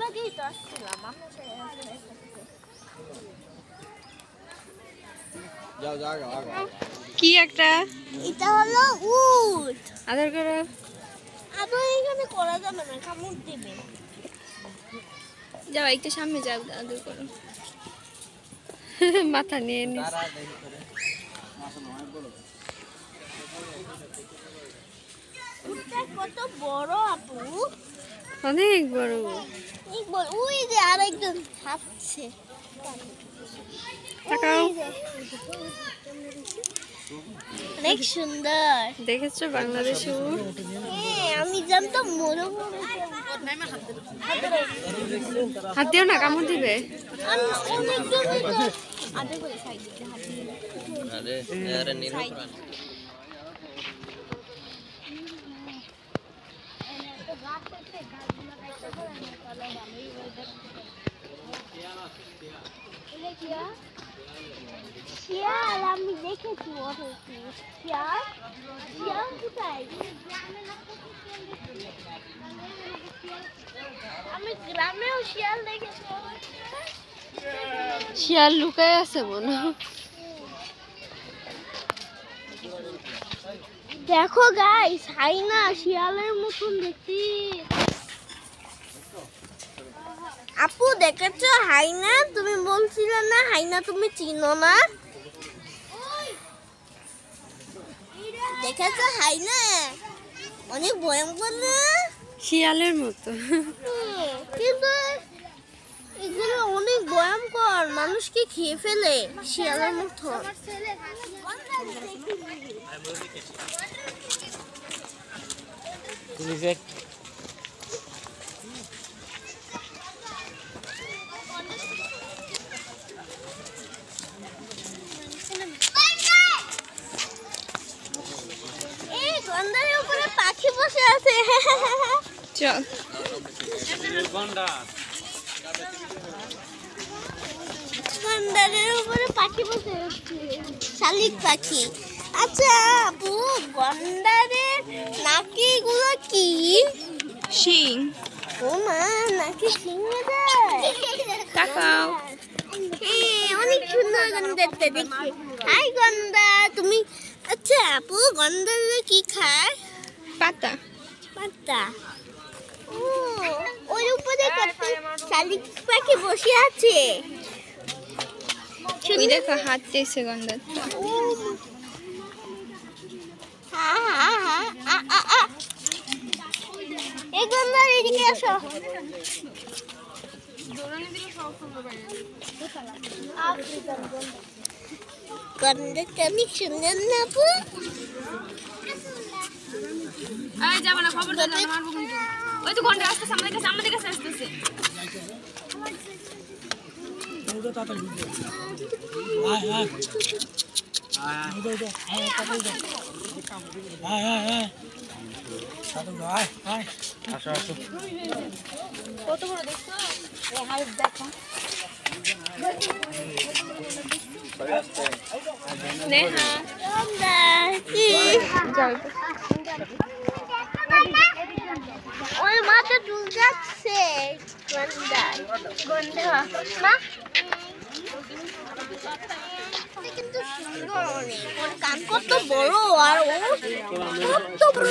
আগেই তো আসছিলাম আমরা কি একটা এটা হলো উট আদর করো আদর এখানে করা যাবে না কামড় দিবে যাও একটু সামনে যাও আদর করো মাথা নিয়ে নিস উটটা কত বড় আপু অনেক বড় ওই যে আরেকজন খাচ্ছে তাকাও অনেক সুন্দর দেখেছো বাংলাদেশে উট হ্যাঁ আমি জানতাম মনে হাত দিও না কামড় দিবে শিয়াল আমি দেখেছি শিয়াল শিয়াল কোথায় আমি গ্রামেও শিয়াল দেখেছি শিয়াল লুকায় আছে মনে হয় দেখো গাইস হাইনা শিয়ালের মতন দেখতে আপু দেখেছো হাইনা তুমি বলছিলে না হাইনা তুমি চিনো না দেখেছো হাইনা অনেক ভয়ঙ্কর না শিয়ালের মতো কিন্তু এগুলো অনেক ভয়ঙ্কর মানুষকে খেয়ে ফেলে শিয়ালের মতো গন্ডারের উপরে পাখি বসে আছে চল গন্ডারের উপরে পাখি বসে আছে শালিক পাখি আচ্ছা আপু গন্ডারের নাকিগুলো কি শিং ও মা নাকি শিঙে যায় তাকাও অনেক সুন্দর গন্ডারটা দেখতে হাই গন্ডা তুমি আচ্ছা আপু গন্ডারে কি খায় পাতা পাতা ও ওই উপরে কত শালিক পাখি বসে আছে ওই দেখো হাত দিয়েছে গন্ধারটা এই গন্ধার এদিকে আসো গন্ধারটা অনেক সুন্দর না আপু আয় যাবে না খবর দাও না মারবো কিন্তু ওই তো ঘন্টা আসতেছে আমাদের কাছে আসতেছে ওটা তাড়াতাড়ি আয় আয় আয় আয় আয় আসো আসো কত বড় দেখছো এই হাইট দেখো নেহা ওর মাথা চুল যাচ্ছে গন্ধা মা কিন্তু সুন্দর অনেক ওর কান কত বড় আর ও কত বড়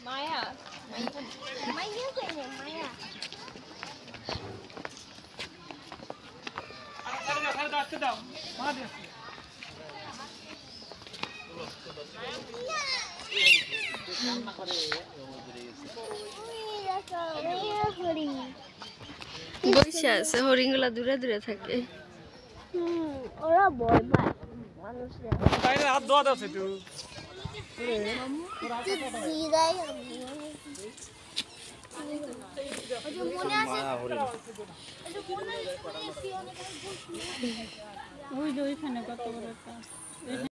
মায়া মাইয়া কইনে মাইয়া দাও মা দে বসে আছে হরিণগুলা দূরে দূরে থাকে ওরা ভয় পায় মানুষরা তাইলে হাত ধোয়া দাও সেটু মনে আছে